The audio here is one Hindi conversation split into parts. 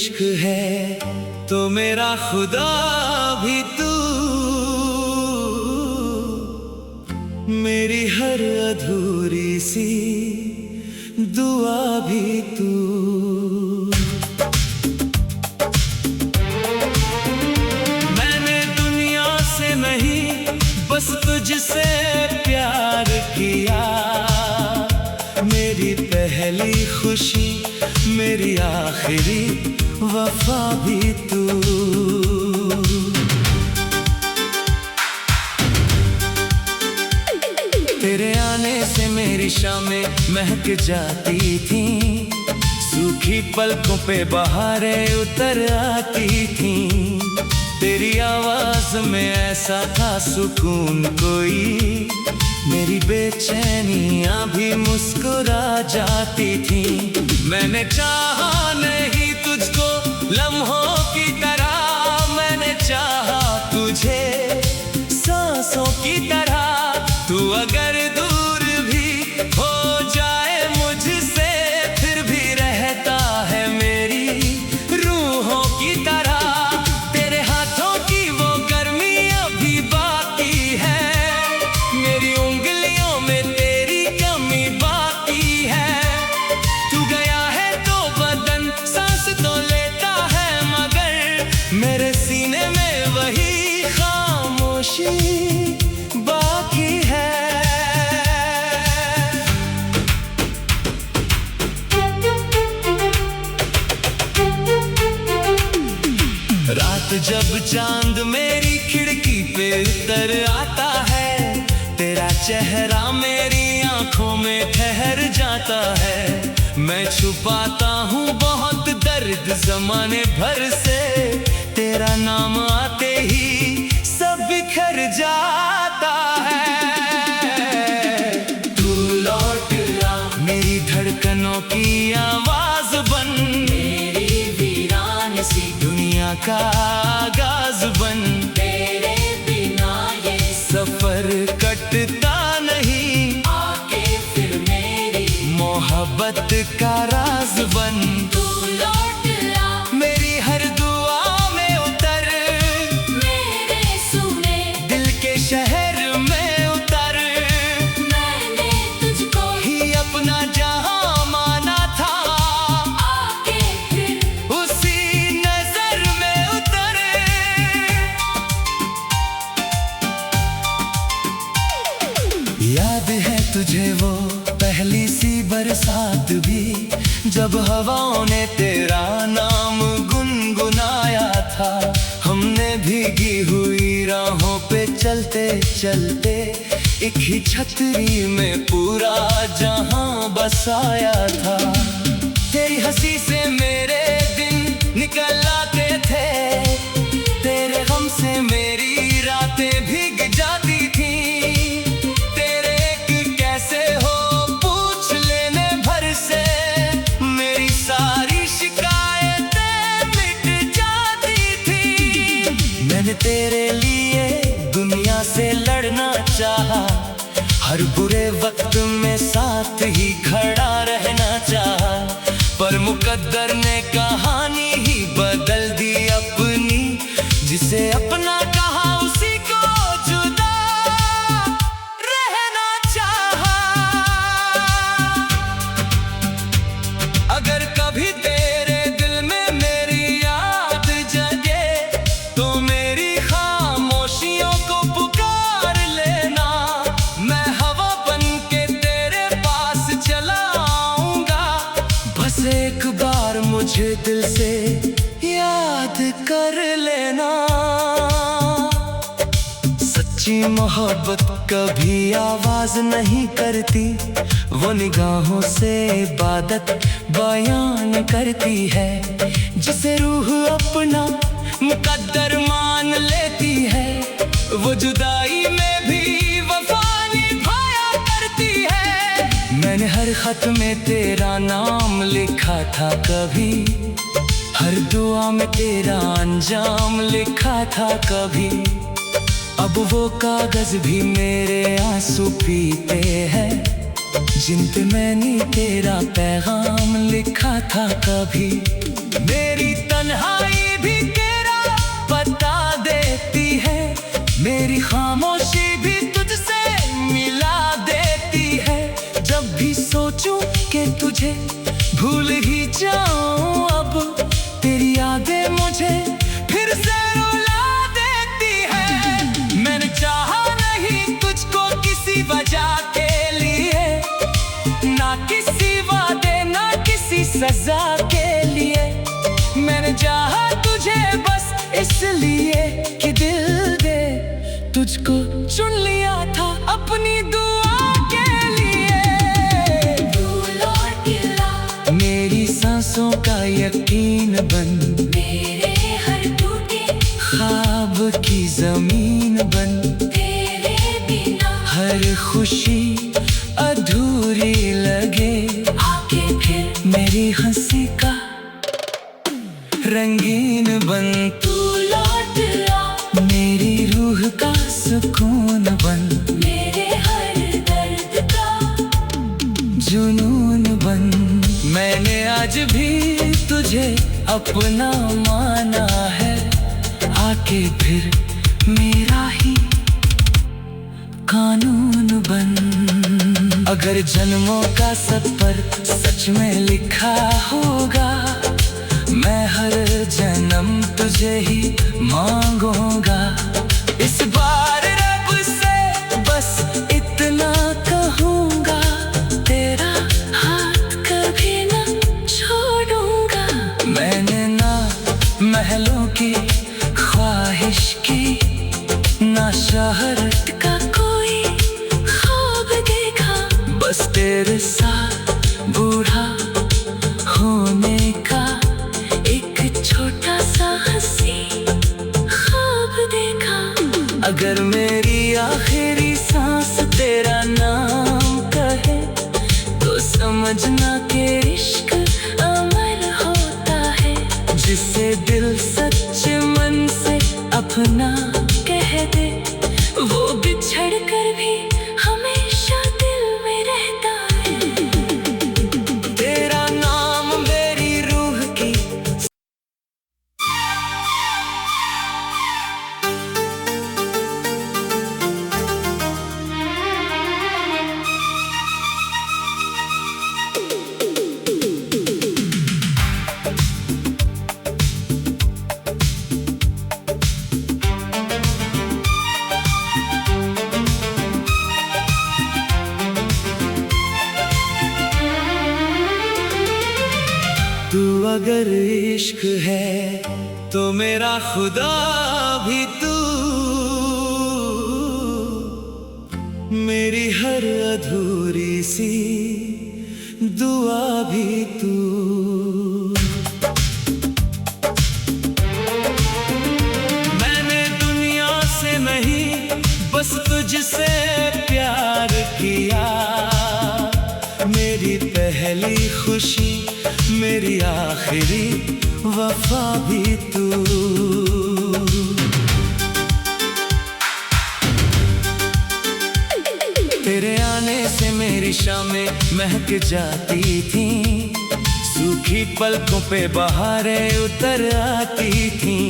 इश्क है तो मेरा खुदा भी तू, मेरी हर अधूरी सी दुआ भी तू। मैंने दुनिया से नहीं बस तुझसे प्यार किया, मेरी पहली खुशी मेरी आखिरी वफा भी तू। तेरे आने से मेरी शामें महक जाती थी, सूखी पलकों पे बहारें उतर आती थी। तेरी आवाज में ऐसा था सुकून कोई, मेरी बेचैनियां भी मुस्कुरा जाती थी। मैंने चाहा नहीं तुझको लम्हों की तरह, मैंने चाहा तुझे सांसों की तरह। तू अगर दूर भी हो जाए मुझसे फिर भी रहता है मेरी रूहों की तरह। तेरे हाथों की वो गर्मी अभी बाकी है, मेरी उंगलियों में तेरी कमी बाकी है। तू गया है तो बदन सांस तो लेता है, मगर मेरे सीने में वही खामोशी बाकी है। रात जब चांद मेरी खिड़की पे उतर आता है, तेरा चेहरा मेरी आंखों में ठहर जाता है। मैं छुपाता हूँ बहुत दर्द ज़माने भर से, तेरा नाम आते ही सब बिखर जाता है। तू लौट आ मेरी धड़कनों की आवाज बन, मेरी वीरान सी दुनिया का आगाज बन। तेरे बिना ये सफर कटता नहीं, आके फिर मेरी मोहब्बत का राज बन। तू लौट आ मेरी हर दुआ में उतर, मेरे सुने दिल के शहर में उतर। मैंने तुझको ही अपना जहां माना था, आके फिर उसी नजर में उतर। याद है तुझे वो पहली सी बरसात भी, जब हवाओं ने तेरा नाम गुनगुनाया था। हमने भीगी हुई राहों पे चलते चलते एक ही छतरी में पूरा जहां बसाया था। तेरी हंसी से मेरे दिन निकल आते थे, तेरे गम से मेरी रातें भीग जाती थी। तेरे एक कैसे हो पूछ लेने भर से मेरी सारी शिकायतें मिट जाती थी। मैंने तेरे लिए दुनिया से लड़ना चाहा, हर बुरे वक्त में साथ ही खड़ा रहना चाहा। पर मुकद्दर ने कहानी ही बदल दी अपनी, जिसे अपना कहा उसी को जुदा रहना चाहा। अगर कभी तेरे दिल में मेरी याद जगे तो मेरी खामोशियों को पुकार लेना। मैं हवा बन के तेरे पास चला आऊंगा, बस एक बार मुझे दिल से याद कर लेना। सच्ची मोहब्बत कभी आवाज नहीं करती, वो निगाहों से इबादत बयान करती है। जिसे रूह अपना मुकद्दर मान लेती है, वो जुदाई में भी वफा निभाया करती है। मैंने हर खत में तेरा नाम लिखा था कभी, हर दुआ में तेरा अंजाम लिखा था कभी। अब वो कागज भी मेरे आंसू पीते हैं, जिन पे मैंने तेरा पैगाम लिखा था कभी। मेरी तुझे भूल ही जाऊं अब, तेरी यादें मुझे फिर से रुला देती है। मैंने चाहा नहीं तुझको किसी वजह के लिए, ना किसी वादे ना किसी सजा के लिए। मैंने चाहा तुझे बस इसलिए कि दिल दे तुझको चुन लिया था अपनी दुआ के लिए। तू लौट ला मेरी सांसों का यकीन बन, मेरे हर टूटे ख्वाब की जमीन बन। तेरे बिना हर खुशी अधूरी लगे, आके फिर मेरी हंसी का रंगीन बन। तू लौट आ मेरी रूह का सुकून बन, मेरे हर दर्द का जुनून बन। मैंने आज भी तुझे अपना माना है, आके फिर मेरा ही कानून बन। अगर जन्मों का सफर सच में लिखा होगा, मैं हर जन्म तुझे ही मांगूंगा। इस बार रब से बस इतना कहूंगा, तेरा हाथ कभी न छोड़ूंगा। मैंने ना महलों की ख्वाहिश की, ना शहरत का कोई ख्वाब देखा। बस तेरे साथ बूढ़ा होने का एक छोटा सा हंसी ख्वाब देखा। अगर मेरी आखिरी सांस तेरा नाम कहे, तो समझना कि इश्क अमर होता है। जिसे दिल सच्चे मन से अपना कह दे, वो बिछड़ कर भी हमेशा दिल में रहता है। तेरा नाम मेरी रूह की तू अगर इश्क है तो मेरा खुदा भी तू, मेरी हर अधूरी सी दुआ भी तू। मैंने दुनिया से नहीं बस तुझसे प्यार किया, मेरी पहली खुशी मेरी आखिरी वफा भी तू। तेरे आने से मेरी शामें महक जाती थी, सूखी पलकों पे बहारें उतर आती थी।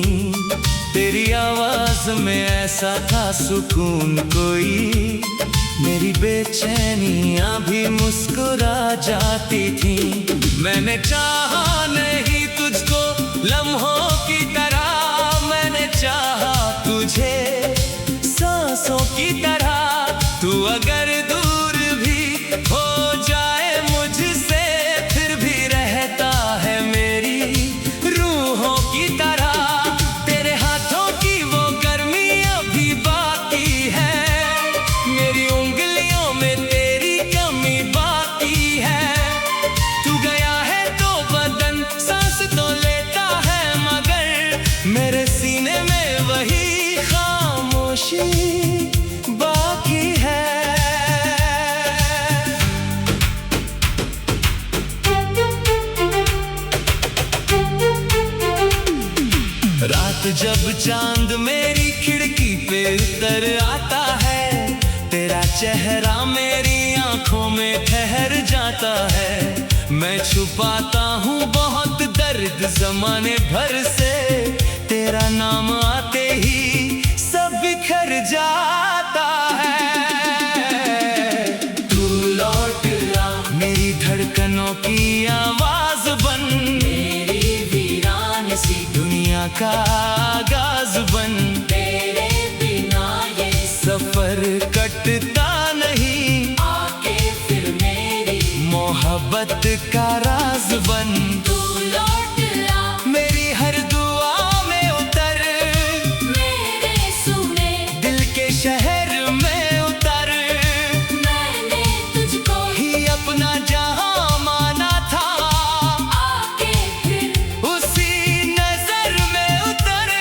तेरी आवाज में ऐसा था सुकून कोई, मेरी बेचैनियां भी मुस्कुरा जाती थी। मैंने चाहा नहीं तुझको लम्हों की तरह, मैंने चाहा तुझे सांसों की तरह। तू अगर दूर भी हो जाए मुझसे, फिर भी रहता है मेरी रूहों की तरह। तेरे हाथों की वो गर्मी अभी बाकी है, मेरी उंगलियों में तेरी कमी बाकी है। तू गया है तो बदन सांस तो लेता है, मगर मेरे सीने में वही खामोशी बाकी है। रात जब चांद मेरी खिड़की पे उतर आता है, तेरा चेहरा मेरी आंखों में ठहर जाता है। मैं छुपाता हूँ बहुत दर्द जमाने भर से, तेरा नाम आते ही सब बिखर जाता है। तू लौट आ मेरी धड़कनों की का आगाज बन। तेरे बिना ये सफर कटता नहीं, आके फिर मेरी मोहब्बत का राज बन। तू लौट आ मेरी हर दुआ में उतर, मेरे सुने दिल के शहर में उतर। मैंने तुझको ही अपना जहां माना था, आके फिर उसी नजर में उतर।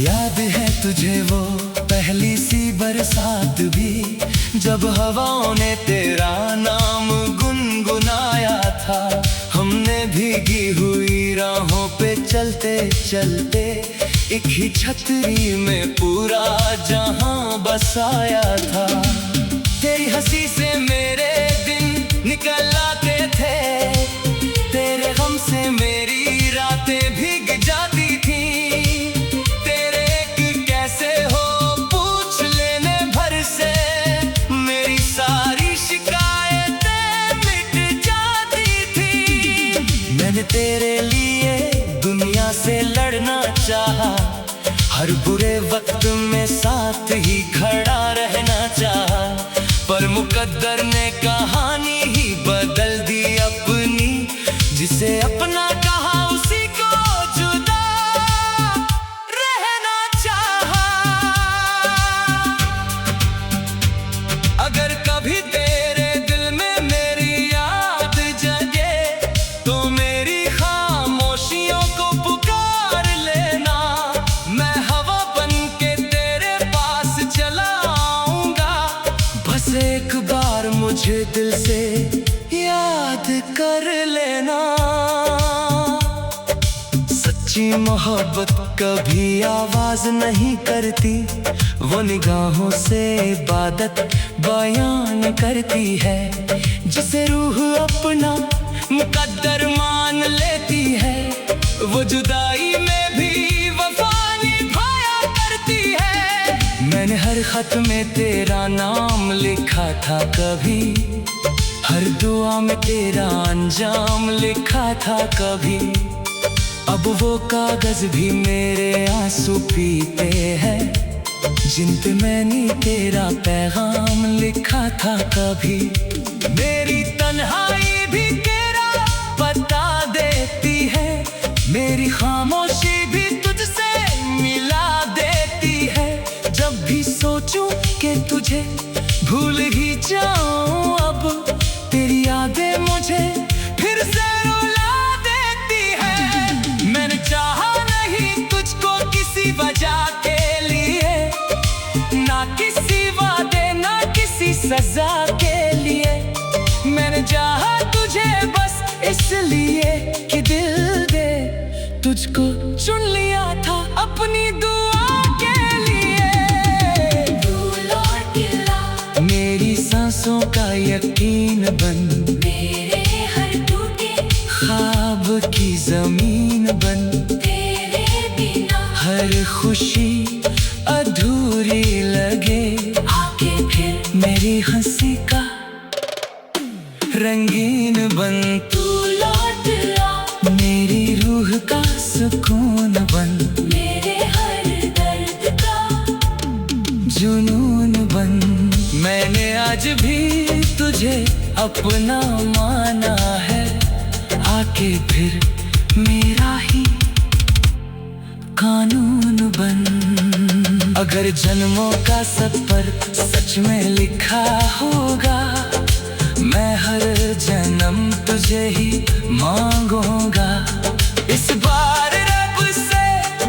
याद है तुझे वो पहली सी बरसात भी, जब हवाओं ने तेरा नाम गुनगुनाया था। हमने भीगी हुई राहों पे चलते चलते एक ही छतरी में पूरा जहां बसाया था। तेरी हंसी से मेरे दिन निकल आते थे, तेरे गम से मेरी रातें भीग जाती थी। तेरे एक कैसे हो पूछ लेने भर से मेरी सारी शिकायतें मिट जाती थी। मैंने तेरे लिए दुनिया से लड़ना चाहा, हर बुरे वक्त में साथ ही खड़ा रहना चाहा। पर मुकद्दर ने कहानी ही बदल दी अपनी, जिसे अपना कहा उसी को जुदा रहना चाहा। अगर कभी तेरे दिल में मेरी याद जगे, तो मेरी खामोशियों को पुकार लेना। मैं हवा बन के तेरे पास चला आऊंगा, बस एक बार मुझे दिल से याद कर लेना। सच्ची मोहब्बत कभी आवाज नहीं करती, वो निगाहों से इबादत बयान करती है। जिसे रूह अपना मुकद्दर मान लेती है, वो जुदाई में भी वफा निभाया करती है। मैंने हर खत में तेरा नाम लिखा था कभी, हर दुआ में तेरा अंजाम लिखा था कभी। अब वो कागज भी मेरे आंसू पीते हैं, जिन पे मैंने तेरा पैगाम लिखा था कभी। मेरी तन्हाई भी तेरा बता देती है, मेरी खामोशी भी तुझसे मिला देती है। जब भी सोचूं कि तुझे भूल ही जाऊं, अब तेरी यादें मुझे फिर से रुला देती है। मैंने चाहा नहीं तुझको किसी वजह के लिए, ना किसी वादे ना किसी सजा के लिए। मैंने चाहा तुझे बस इसलिए कि दिल दे तुझको चुन लिया था अपनी दुआ के लिए। तू लौट आ मेरी सांसों का यकीन बन, मेरे हर टूटे ख्वाब की जमीन बन। तेरे बिना हर खुशी अधूरी लगे, आके फिर मेरी हंसी का रंगीन बन। तू लौट आ मेरी रूह का सुकून बन, मेरे हर दर्द का जुनून बन। मैंने आज भी तुझे अपना माना है, आके फिर मेरा ही कानून बन। अगर जन्मों का सफर सच में लिखा होगा, मैं हर जन्म तुझे ही मांगूंगा। इस बार रब से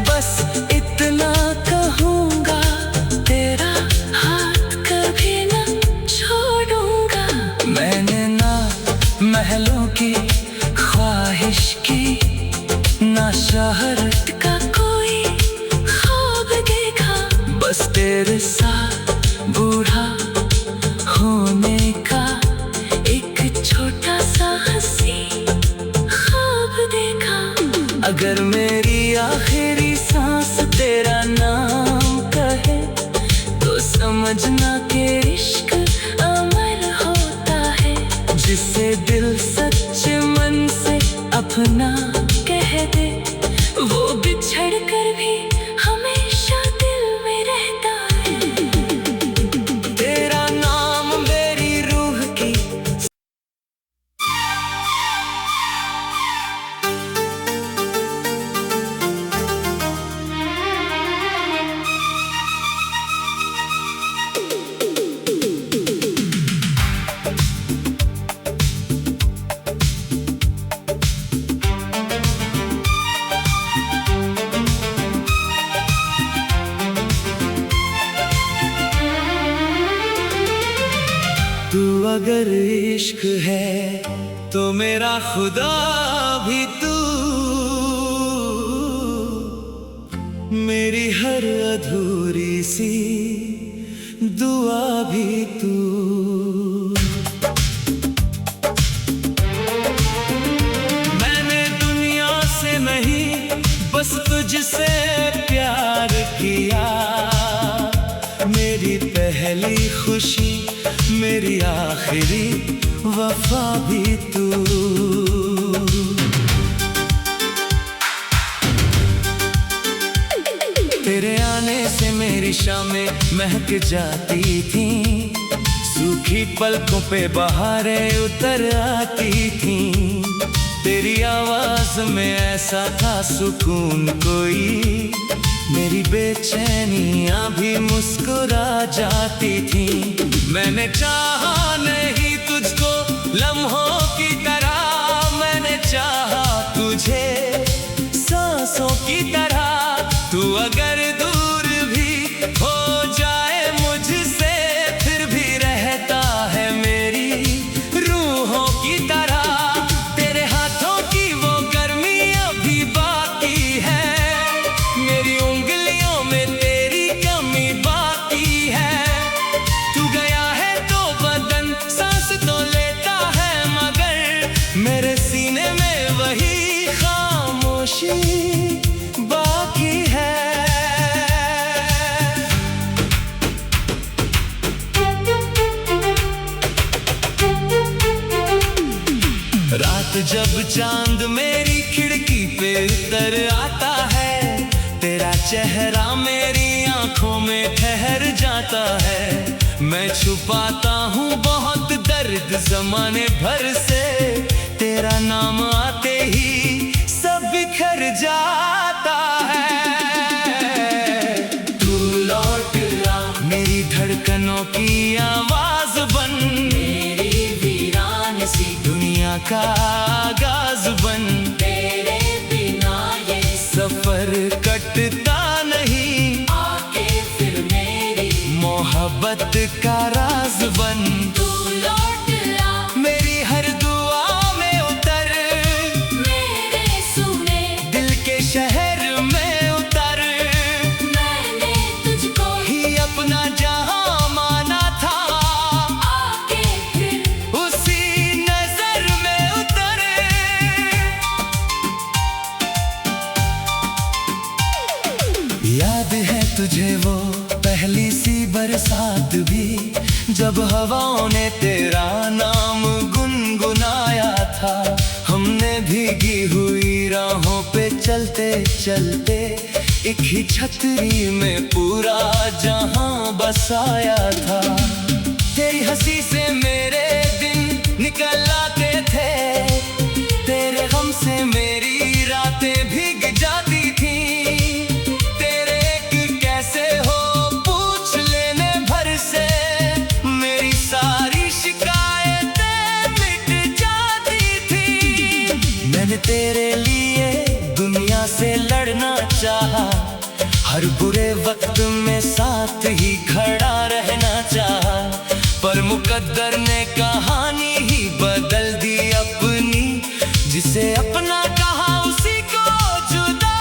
बस इतना कहूंगा, तेरा हाथ कभी न छोड़ूंगा। मैंने ना महलों की ख्वाहिश की, ना शहरत का कोई ख्वाब देखा। बस तेरे साथ बूढ़ा होने का एक छोटा सा हंसी ख्वाब देखा। अगर मेरी आखिरी सांस तेरा नाम कहे, तो समझना कि इश्क अमर होता है। जिसे दिल सच्चे अपना कह दे, वो बिछड़ कर भी हमेशा दिल में रहता है। तेरा नाम मेरी रूह की तू अगर इश्क है तो मेरा खुदा भी तू, मेरी हर अधूरी सी दुआ भी तू। मैंने दुनिया से नहीं बस तुझसे प्यार किया, मेरी पहली खुशी मेरी आखिरी वफा भी तू। तेरे आने से मेरी शामें महक जाती थी, सूखी पलकों पे बहारें उतर आती थी। तेरी आवाज में ऐसा था सुकून कोई, मेरी बेचैनियां भी मुस्कुरा जाती थी। मैंने चाहा नहीं तुझको लम्हों की तरह, मैंने चाहा तुझे सांसों की तरह। तू अगर दूर भी हो जाए मुझसे, फिर भी रहता है मेरी रूहों की तरह। तेरे हाथों की वो गर्मी अभी बाकी है, मेरी उंगलियों में तेरी कमी बाकी है। तू गया है तो बदन सांस तो लेता है, मगर मेरे सीने में वही खामोशी बाकी है। रात जब चांद मेरी खिड़की पे उतर आता है, तेरा चेहरा मेरी आंखों में ठहर जाता है। मैं छुपाता हूँ बहुत दर्द जमाने भर से, तेरा नाम आते ही सब बिखर जाता है। तू लौट आ मेरी धड़कनों की आवाज बन, मेरी वीरान सी दुनिया का आगाज बन। तेरे बिना ये सफर कटता नहीं, आके फिर मेरी मोहब्बत का राज बन। तू लौट आ मेरी हर दुआ में उतर, मेरे सुने दिल के शहर में उतर। मैंने तुझको ही अपना जहां माना था, आके फिर उसी नजर में उतर। याद है तुझे वो पहली सी बरसात भी, जब हवाओं ने तेरा नाम गुनगुनाया था। हमने भीगी हुई राहों पे चलते चलते, एक ही छतरी में पूरा जहां बसाया था। तेरी हंसी से मेरे दिन निकल आते थे, तेरे गम से मेरी रातें भीग जाती थी। तेरे एक कैसे हो पूछ लेने भर से, मेरी सारी शिकायतें मिट जाती थी। मैंने तेरे लिए दुनिया से लड़ना चाहा, हर बुरे वक्त में साथ ही खड़ा रहना चाहा। पर मुकद्दर ने कहानी ही बदल दी अपनी, जिसे अपना कहा उसी को जुदा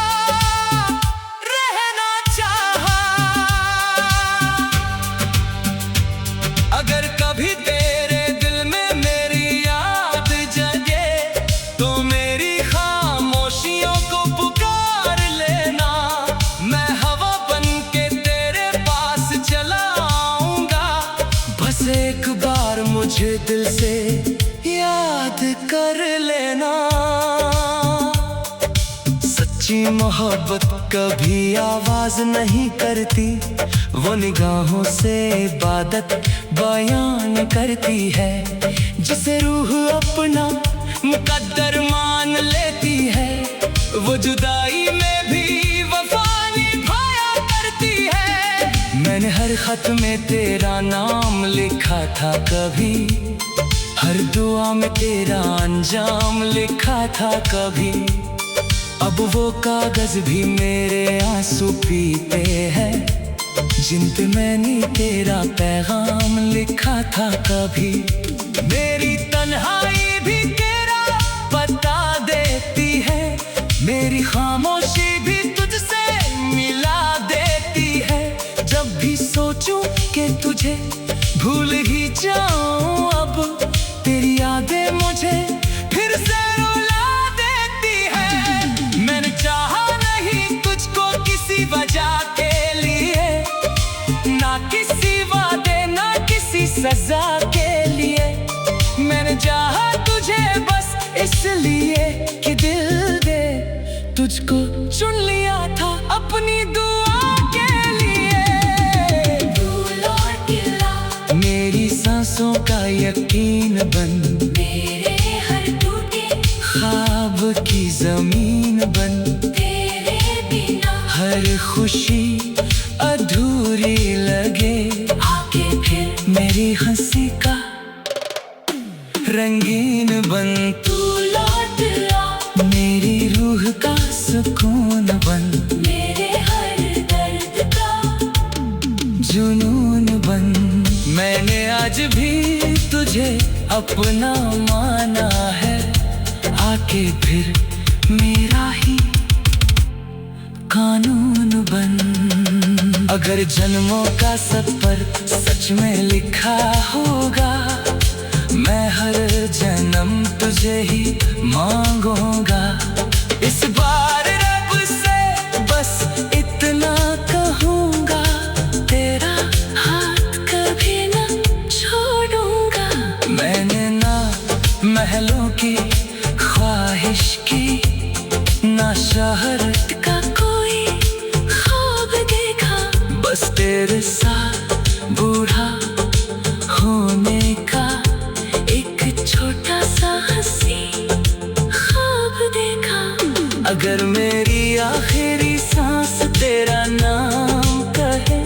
रहना चाहा। अगर कभी तेरे दिल में मेरी याद जगे, तो मेरी खामोशियों को पुकार लेना। मैं हवा बन के तेरे पास चला आऊंगा, बस एक बार मुझे दिल से याद कर लेना। सच्ची मोहब्बत कभी आवाज नहीं करती, वो निगाहों से इबादत बयान करती है। जिसे रूह अपना मुकद्दर मान लेती है, वो जुदाई में भी वफा निभाया करती है। मैंने हर खत में तेरा नाम लिखा था कभी, हर दुआ में तेरा अंजाम लिखा था कभी। अब वो कागज भी मेरे आंसू पीते हैं, जिन पे मैंने तेरा पैगाम लिखा था कभी। मेरी तन्हाई भी तेरा बता देती है, मेरी खामोशी भी तुझसे मिला देती है। जब भी सोचूं कि तुझे भूल ही जाऊं, अब तेरी यादें मुझे फिर से रुला देती है। मैंने चाहा नहीं तुझको किसी वजह के लिए, ना किसी वादे ना किसी सजा के लिए। मैंने चाहा तुझे बस इसलिए कि दिल दे तुझको चुन लिया था अपनी दुआ के लिए। फूल और गिला मेरी सांसों का यकीन बन, मेरे हर टूटे ख्वाब की जमीन बन। तेरे बिना हर खुशी अधूरी लगे, आके फिर मेरी हंसी का रंगीन बन। तू लौट आ, मेरी रूह का सुकून बन, मेरे हर दर्द का जुनून बन। मैंने आज भी तुझे अपना माना है, आके फिर मेरा ही कानून बन। अगर जन्मों का सफर सच में लिखा होगा, मैं हर जन्म तुझे ही मांगूंगा। इस बार रब से बस इतना कहूंगा, तेरा हाथ कभी न छोड़ूंगा। मैंने ना महलों की ख्वाहिश की, ना शहरत का कोई ख्वाब देखा, बस तेरे साथ बूढ़ा होने का एक छोटा सा हंसी ख्वाब देखा। अगर मेरी आखिरी सांस तेरा नाम कहे,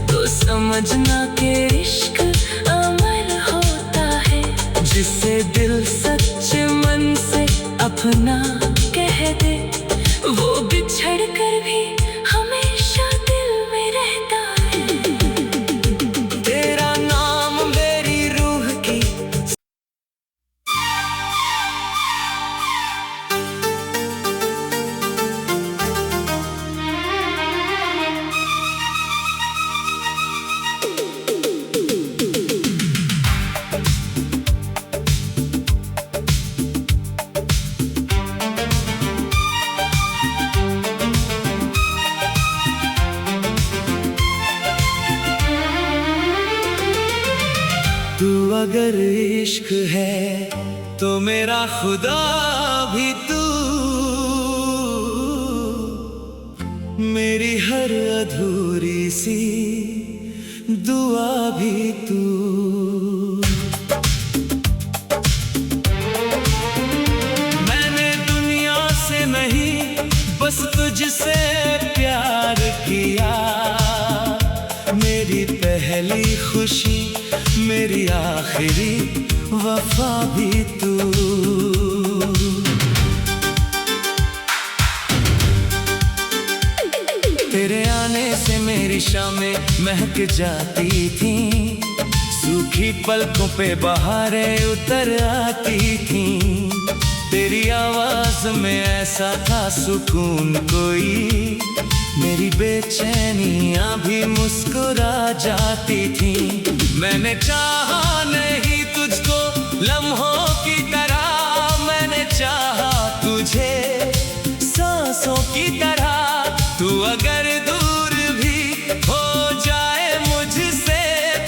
तो समझना कि इश्क अमर होता है। जिसे दिल सच्चे मन से अपना कह दे, वो बिछड़ कर भी हमेशा दिल में रहता है। तेरा नाम मेरी रूह की तू अगर इश्क है तो मेरा खुदा भी तू, मेरी हर अधूरी सी दुआ भी तू। मैंने दुनिया से नहीं बस तुझसे प्यार किया, मेरी पहली खुशी मेरी आखिरी वफा भी तू। तेरे आने से मेरी शामें महक जाती थी, सूखी पलकों पे बहारें उतर आती थी। तेरी आवाज में ऐसा था सुकून कोई, मेरी बेचैनियां भी मुस्कुरा जाती थी। मैंने चाहा नहीं तुझको लम्हों की तरह, मैंने चाहा तुझे सांसों की तरह। तू अगर दूर भी हो जाए मुझसे,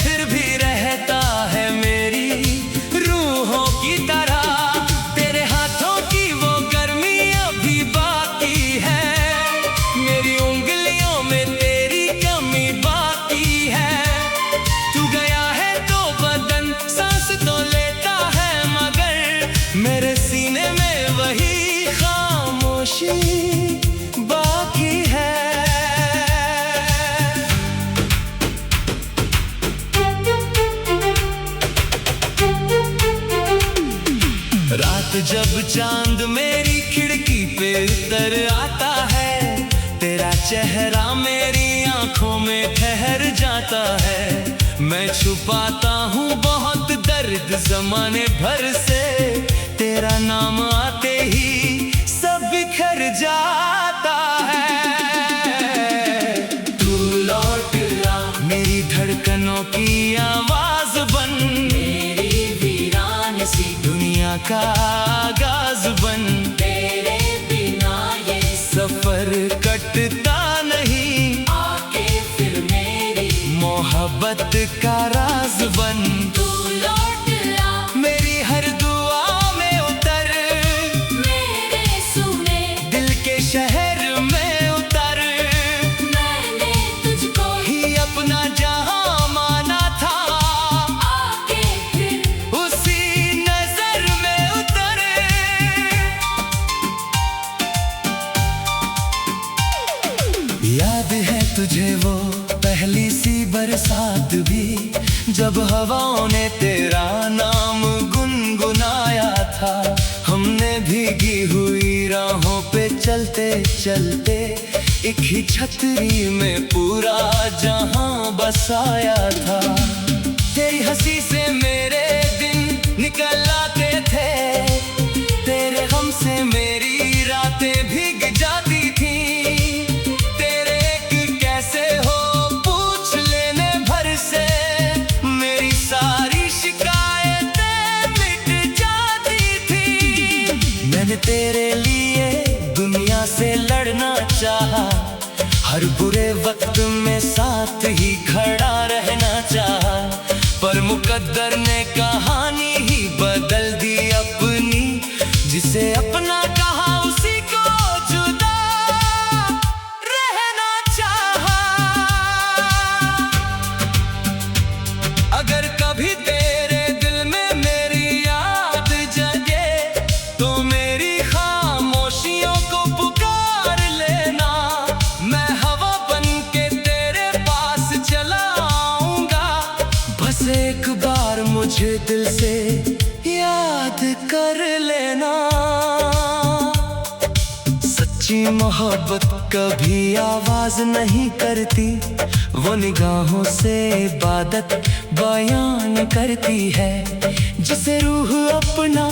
फिर भी रहता है मेरी रूहों की तरह। तेरे हाथों की वो गर्मी अभी बाकी है, खुशी बाकी है। रात जब चांद मेरी खिड़की पे उतर आता है, तेरा चेहरा मेरी आंखों में ठहर जाता है। मैं छुपाता हूँ बहुत दर्द ज़माने भर से, तेरा नाम आते ही सब बिखर जाता है। तू लौट आ मेरी धड़कनों की आवाज बन, मेरी वीरान सी दुनिया का आगाज बन। तेरे बिना ये सफर कटता नहीं, आके फिर मेरी मोहब्बत का राज बन। तू लौट आ मेरी हर दुआ में उतर, मेरे सुने दिल के शहर में उतर। मैंने तुझको ही अपना जहां माना था, आके फिर उसी नजर में उतर। याद है तुझे वो पहली सी बरसात भी, जब हवाओं ने तेरा नाम गुनगुनाया था। हमने भीगी हुई राहों पे चलते चलते एक ही छतरी में पूरा जहां बसाया था। तेरी हंसी से मेरे दिन निकल आते थे, तेरे गम से मेरी रातें भीग जाती थी। तेरे एक कैसे हो पूछ लेने भर से, मेरी सारी शिकायतें मिट जाती थी। मैंने तेरे लिए दुनिया से लड़ना चाहा, हर बुरे वक्त में साथ ही खड़ा रहना चाहा। पर मुकद्दर ने कहानी ही बदल दी अपनी, जिसे अपना कहा उसी को जुदा रहना चाहा। अगर कभी तेरे दिल में मेरी याद जगे, तो मेरी खामोशियों को पुकार लेना। मैं हवा बन के तेरे पास चला आऊंगा, बस एक बार मुझे दिल से याद कर लेना। सच्ची मोहब्बत कभी आवाज नहीं करती, वो निगाहों से इबादत बयान करती है। जिसे रूह अपना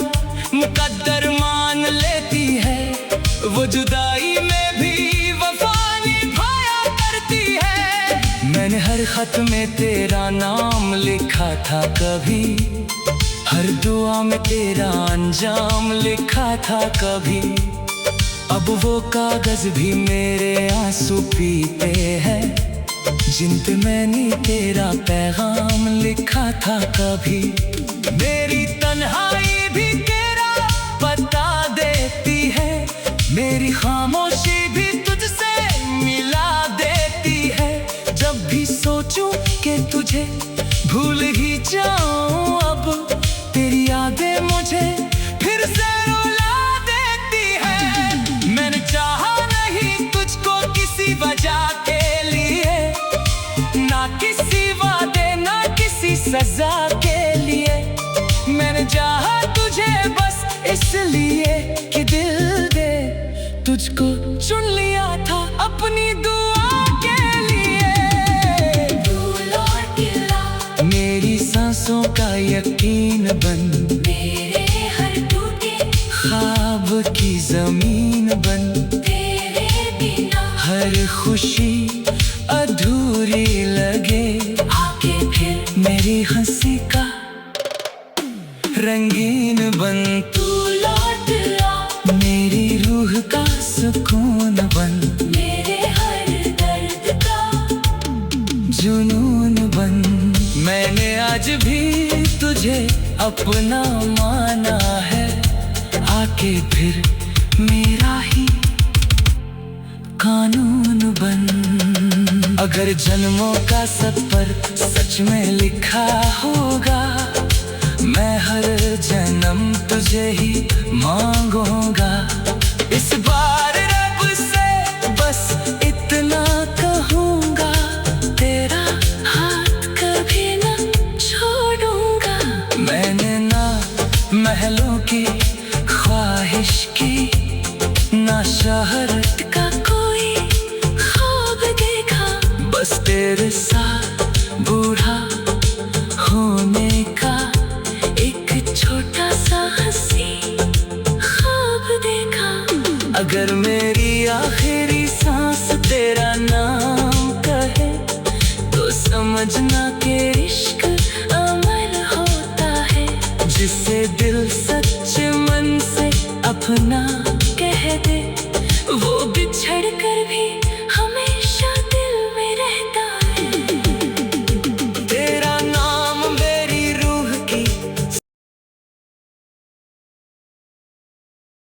मुकद्दर मान लेती है, वो जुदाई में भी वफा निभाया करती है। मैंने हर खत में तेरा नाम लिखा था कभी, हर दुआ में तेरा अंजाम लिखा था कभी। अब वो कागज भी मेरे आंसू पीते हैं, जिन पे मैंने तेरा पैगाम लिखा था कभी। मेरी तन्हाई भी तेरा बता देती है, मेरी खामोशी भी तुझसे मिला देती है। जब भी सोचूं कि तुझे भूल ही जाऊं, अब तेरी यादें मुझे फिर से रुला देती है। मैंने चाहा नहीं तुझको किसी वजह के लिए, ना किसी वादे ना किसी सजा के लिए। मैंने चाहा तुझे बस इसलिए कि दिल दे तुझको चुन लिया था अपनी दुआ के लिए। तू लौट आ मेरी सांसों का यकीन बन, मेरे हर टूटे ख्वाब की जमीन बन। तेरे बिना हर खुशी अधूरी लगे, आके फिर मेरी हंसी का रंगीन बन। तू लौट आ मेरी रूह का सुकून बन, मेरे हर दर्द का जुनून बन। मैंने आज भी तुझे अपना माना है, आके फिर मेरा ही कानून बन। अगर जन्मों का सफर सच में लिखा होगा, मैं हर जन्म तुझे ही मांगूंगा। इस बार अगर मेरी आखिरी सांस तेरा नाम कहे तो समझना कि इश्क अमर होता है। जिसे दिल सच्चे मन से अपना कह दे